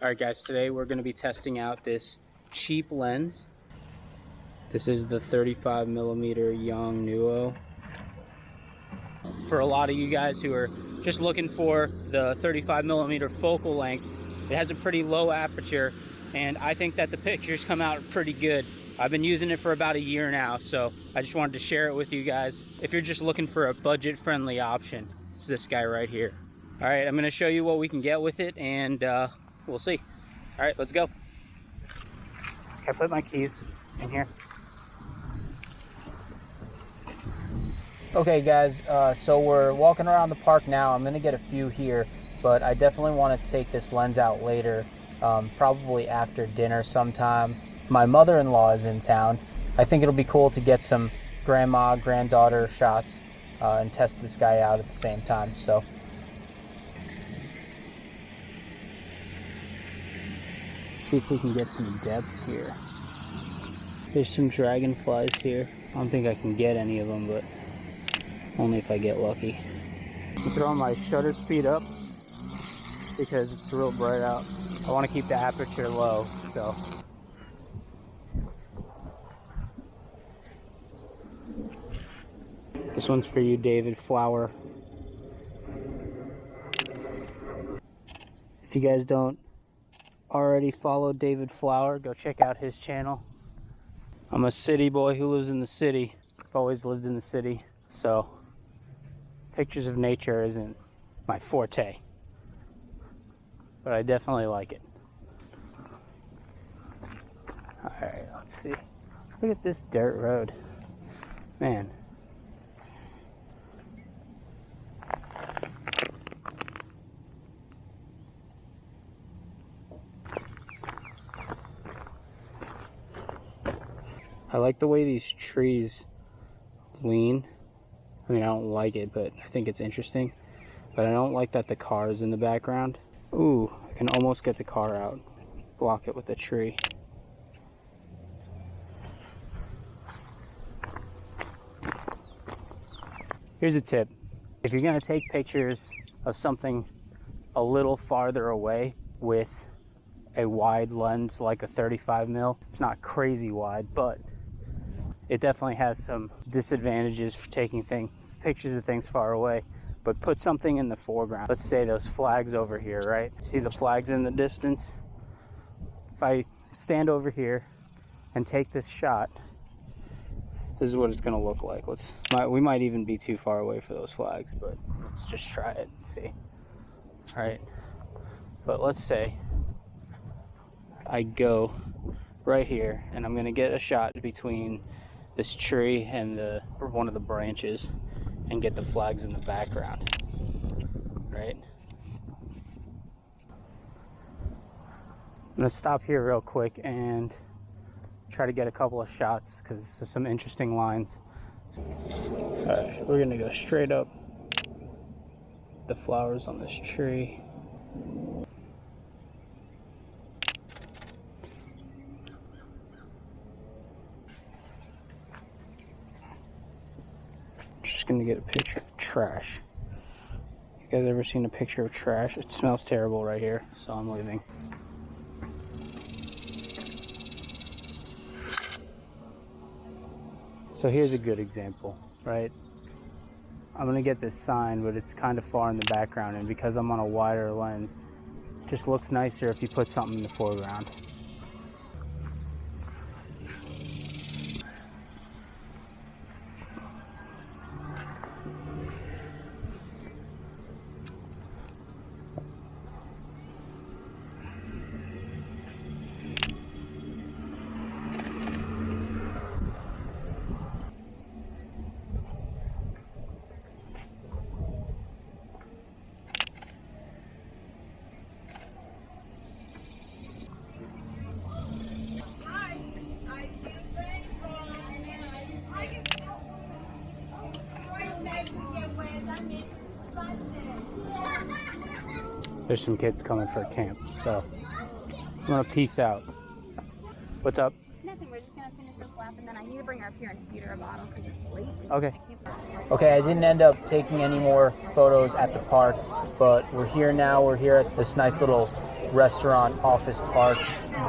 Alright guys, today we're going to be testing out this cheap lens. This is the 35mm Yongnuo. For a lot of you guys who are just looking for the 35mm focal length, it has a pretty low aperture, and I think that the pictures come out pretty good. I've been using it for about a year now, so I just wanted to share it with you guys. If you're just looking for a budget-friendly option, it's this guy right here. Alright, I'm going to show you what we can get with it, and we'll see. All right, let's go. I put my keys in here. Okay guys, so we're walking around the park now. I'm gonna get a few here, but I definitely want to take this lens out later, probably after dinner sometime. My mother-in-law is in town. I think it'll be cool to get some grandma, granddaughter shots and test this guy out at the same time. So see if we can get some depth here. There's some dragonflies here. I don't think I can get any of them, but only if I get lucky. I'm throwing my shutter speed up because it's real bright out. I want to keep the aperture low, so. This one's for you, David Flower. If you guys don't already follow David Flower, go check out his channel. I'm a city boy who lives in the city. I've always lived in the city, so pictures of nature isn't my forte, but I definitely like it. Alright, let's see. Look at this dirt road. Man. I like the way these trees lean. I mean, I don't like it, but I think it's interesting. But I don't like that the car is in the background. Ooh, I can almost get the car out. Block it with the tree. Here's a tip. If you're gonna take pictures of something a little farther away with a wide lens like a 35mm, it's not crazy wide, but it definitely has some disadvantages for taking pictures of things far away. But put something in the foreground. Let's say those flags over here, right? See the flags in the distance? If I stand over here and take this shot, this is what it's gonna look like. We might even be too far away for those flags, but let's just try it and see. All right, but let's say I go right here and I'm gonna get a shot between this tree and one of the branches and get the flags in the background, right? I'm gonna stop here real quick and try to get a couple of shots because there's some interesting lines. All right, we're gonna go straight up the flowers on this tree. Just gonna get a picture of trash. You guys ever seen a picture of trash? It smells terrible right here, so I'm leaving. So here's a good example, right? I'm gonna get this sign, but it's kind of far in the background, and because I'm on a wider lens, it just looks nicer if you put something in the foreground. There's some kids coming for camp, so I'm gonna peace out. What's up? Nothing, we're just gonna finish this lap and then I need to bring her up here and feed her a bottle because it's late. Okay. Okay, I didn't end up taking any more photos at the park, but we're here now. We're here at this nice little restaurant, office park,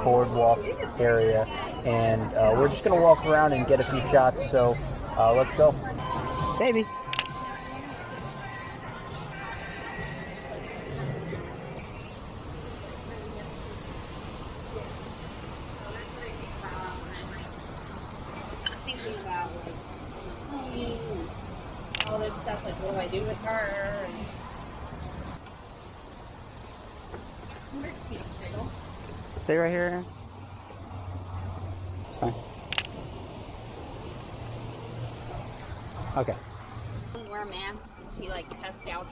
boardwalk area, and we're just gonna walk around and get a few shots. So let's go, baby. Thinking about all that stuff, like what do I do with her? Stay right here. Fine. Okay. Wear a mask. She like tests out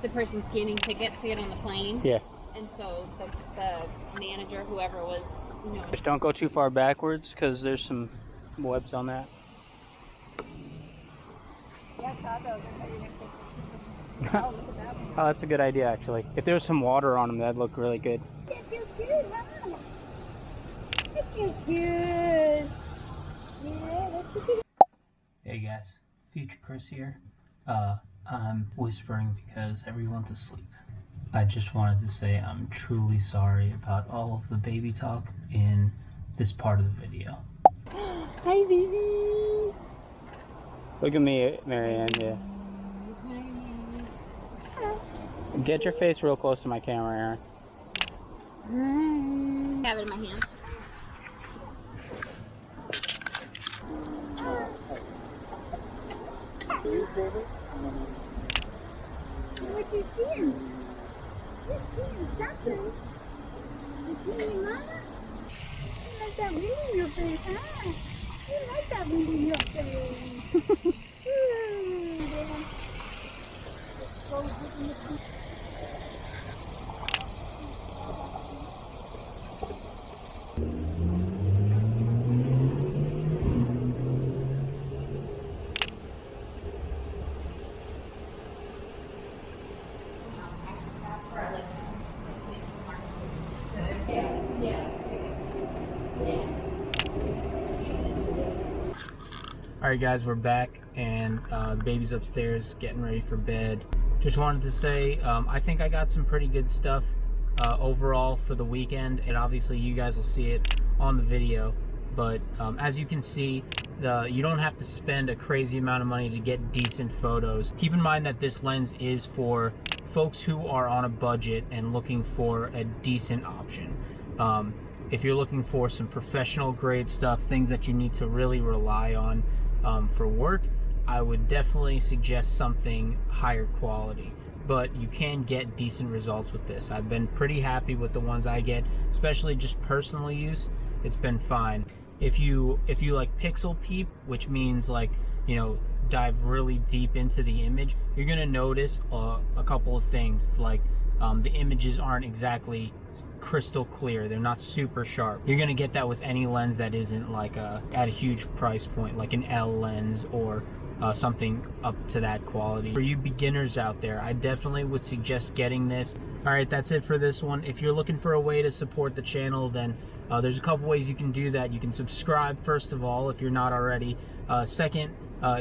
the person scanning tickets to get on the plane. Yeah. And so the manager, whoever was, you know. Just don't go too far backwards because there's some webs on that. Yeah, I saw those. Oh, look at that one. Oh, that's a good idea, actually. If there was some water on them, that'd look really good. It feels good, huh? It feels good. Yeah, that's good. Hey guys, Future Chris here. I'm whispering because everyone's asleep. I just wanted to say I'm truly sorry about all of the baby talk in this part of the video. Hi, baby. Look at me, Marianne. Yeah. Get your face real close to my camera, Aaron. I have it in my hand. What you seeing? You're seeing something. You seeing Mama? You like that wind in your face, huh? You like that wind in your face. Alright guys, we're back and the baby's upstairs getting ready for bed. Just wanted to say, I think I got some pretty good stuff overall for the weekend, and obviously you guys will see it on the video. But as you can see, you don't have to spend a crazy amount of money to get decent photos. Keep in mind that this lens is for folks who are on a budget and looking for a decent option. If you're looking for some professional grade stuff, things that you need to really rely on for work, I would definitely suggest something higher quality. But you can get decent results with this. I've been pretty happy with the ones I get, especially just personal use. It's been fine. If you like pixel peep, which means like, you know, dive really deep into the image, you're gonna notice a couple of things, like the images aren't exactly crystal clear. They're not super sharp. You're gonna get that with any lens that isn't like at a huge price point, like an L lens or something up to that quality. For you beginners out there, I definitely would suggest getting this. Alright, that's it for this one. If you're looking for a way to support the channel, then there's a couple ways you can do that. You can subscribe, first of all, if you're not already. Second,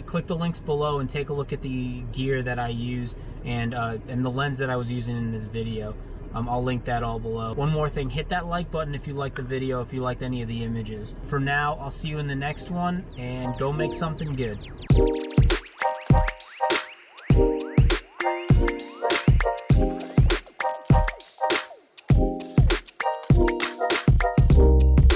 click the links below and take a look at the gear that I use and the lens that I was using in this video. I'll link that all below. One more thing, hit that like button if you liked the video, if you liked any of the images. For now, I'll see you in the next one, and go make something good.